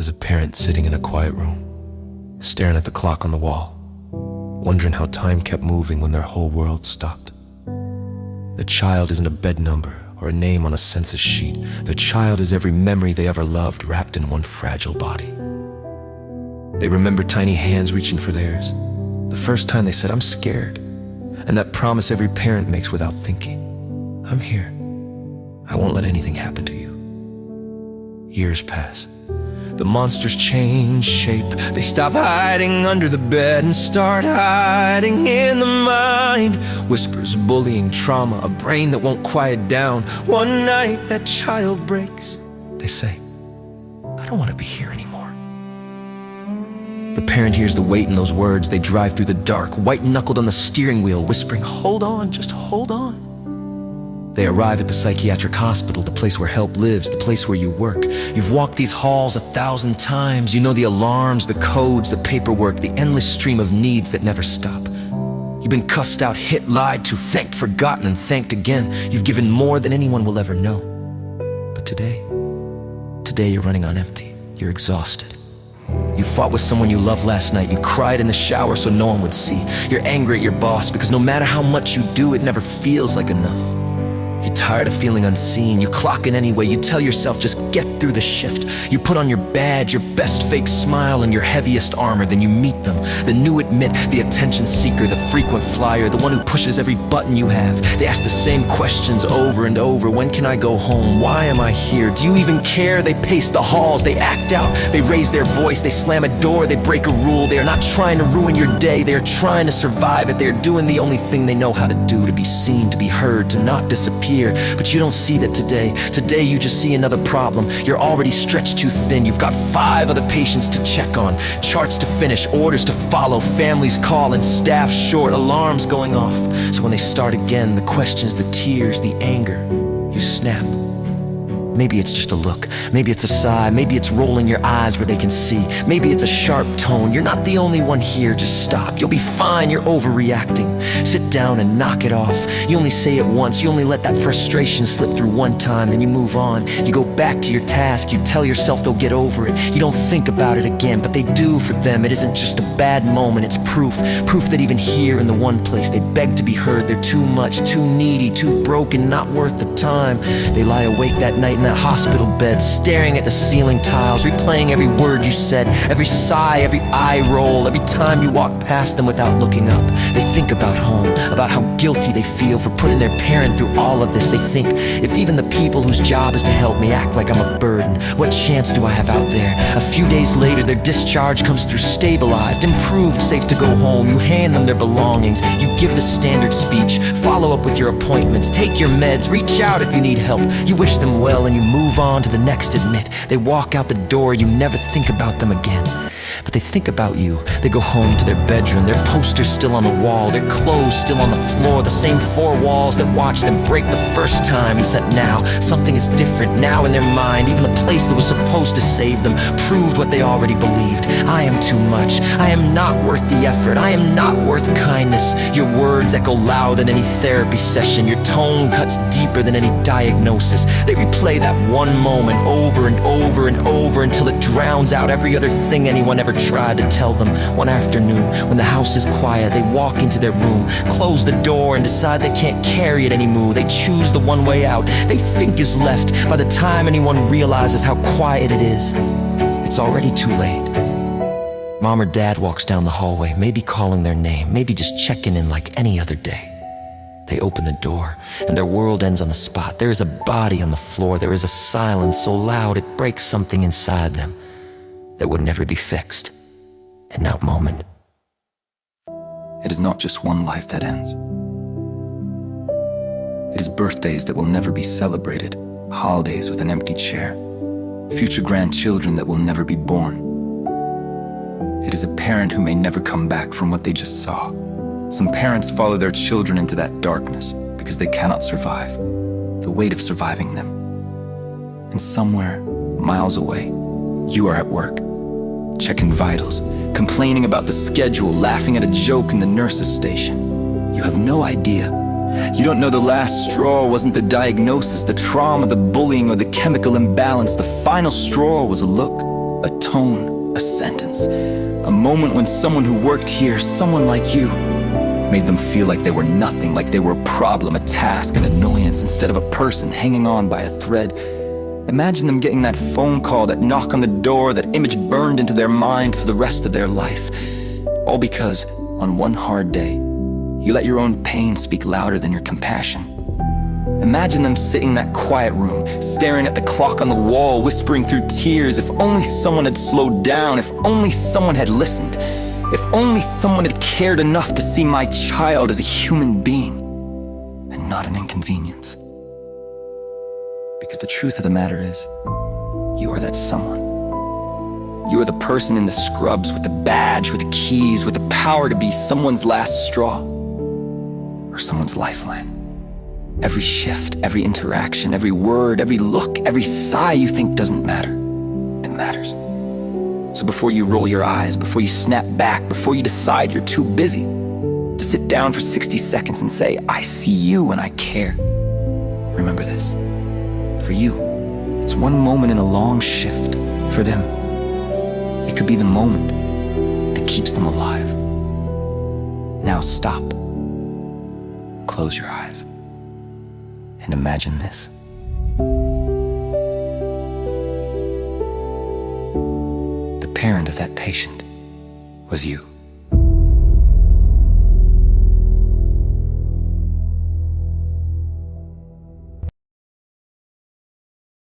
There's a parent sitting in a quiet room, staring at the clock on the wall, wondering how time kept moving when their whole world stopped. The child isn't a bed number or a name on a census sheet. The child is every memory they ever loved wrapped in one fragile body. They remember tiny hands reaching for theirs, the first time they said, "I'm scared," and that promise every parent makes without thinking. "I'm here. I won't let anything happen to you." Years pass. The monsters change shape. They stop hiding under the bed and start hiding in the mind. Whispers, bullying, trauma, a brain that won't quiet down. One night that child breaks. They say, "I don't want to be here anymore." The parent hears the weight in those words. They drive through the dark, white-knuckled on the steering wheel, whispering, "Hold on, just hold on." They arrive at the psychiatric hospital, the place where help lives, the place where you work. You've walked these halls 1,000 times. You know the alarms, the codes, the paperwork, the endless stream of needs that never stop. You've been cussed out, hit, lied to, thanked, forgotten, and thanked again. You've given more than anyone will ever know. But today you're running on empty. You're exhausted. You fought with someone you loved last night. You cried in the shower so no one would see. You're angry at your boss because no matter how much you do, it never feels like enough. You're tired of feeling unseen. You clock in anyway. You tell yourself, just get through the shift. You put on your badge, your best fake smile, and your heaviest armor. Then you meet them, the new admit, the attention seeker, the frequent flyer, the one who pushes every button you have. They ask the same questions over and over. When can I go home? Why am I here? Do you even care? They pace the halls. They act out. They raise their voice. They slam a door. They break a rule. They are not trying to ruin your day. They are trying to survive it. They are doing the only thing they know how to do, to be seen, to be heard, to not disappear. But you don't see that today. Today you just see another problem. You're already stretched too thin. You've got 5 other patients to check on, charts to finish, orders to follow, families call and staff short, alarms going off. So when they start again, the questions, the tears, the anger, you snap. Maybe it's just a look, maybe it's a sigh, maybe it's rolling your eyes where they can see, maybe it's a sharp tone. You're not the only one here, just stop. You'll be fine, you're overreacting. Sit down and knock it off. You only say it once, you only let that frustration slip through one time, then you move on. You go back to your task, you tell yourself they'll get over it. You don't think about it again, but they do for them. It isn't just a bad moment, it's proof that even here in the one place they beg to be heard, they're too much, too needy, too broken, not worth the time. They lie awake that night in that hospital bed, staring at the ceiling tiles, replaying every word you said, every sigh, every eye roll, every time you walk past them without looking up. They think about home, about how guilty they feel for putting their parent through all of this. They think, if even the people whose job is to help me act like I'm a burden, what chance do I have out there? A few days later, their discharge comes through stabilized, improved, safe to go home. You hand them their belongings, you give the standard speech, follow up with your appointments, take your meds, reach out if you need help. You wish them well and you move on to the next admit. They walk out the door, you never think about them again. But they think about you. They go home to their bedroom, their posters still on the wall, their clothes still on the floor, the same 4 walls that watched them break the first time. Except now, something is different now in their mind. Even the place that was supposed to save them proved what they already believed. I am too much. I am not worth the effort. I am not worth kindness. Your words echo loud in any therapy session. Your tone cuts deeper than any diagnosis. They replay that one moment over and over and over until it drowns out every other thing anyone ever tried to tell them. One afternoon, when the house is quiet, they walk into their room, close the door, and decide they can't carry it anymore. They choose the one way out they think is left. By the time anyone realizes how quiet it is, it's already too late. Mom or dad walks down the hallway, maybe calling their name, maybe just checking in like any other day. They open the door, and their world ends on the spot. There is a body on the floor. There is a silence so loud it breaks something inside them that would never be fixed. In that moment, it is not just one life that ends. It is birthdays that will never be celebrated, holidays with an empty chair, future grandchildren that will never be born. It is a parent who may never come back from what they just saw. Some parents follow their children into that darkness because they cannot survive, the weight of surviving them. And somewhere, miles away, you are at work, checking vitals, complaining about the schedule, laughing at a joke in the nurse's station. You have no idea. You don't know the last straw wasn't the diagnosis, the trauma, the bullying, or the chemical imbalance. The final straw was a look, a tone. tone, a sentence, a moment when someone who worked here, someone like you, made them feel like they were nothing, like they were a problem, a task, an annoyance, instead of a person hanging on by a thread. Imagine them getting that phone call, that knock on the door, that image burned into their mind for the rest of their life. All because, on one hard day, you let your own pain speak louder than your compassion. Imagine them sitting in that quiet room, staring at the clock on the wall, whispering through tears, if only someone had slowed down, if only someone had listened, if only someone had cared enough to see my child as a human being and not an inconvenience. Because the truth of the matter is, you are that someone. You are the person in the scrubs with the badge, with the keys, with the power to be someone's last straw or someone's lifeline. Every shift, every interaction, every word, every look, every sigh you think doesn't matter, it matters. So before you roll your eyes, before you snap back, before you decide you're too busy to sit down for 60 seconds and say, I see you and I care, remember this. For you, it's one moment in a long shift. For them, it could be the moment that keeps them alive. Now stop. Close your eyes. And imagine this. The parent of that patient was you.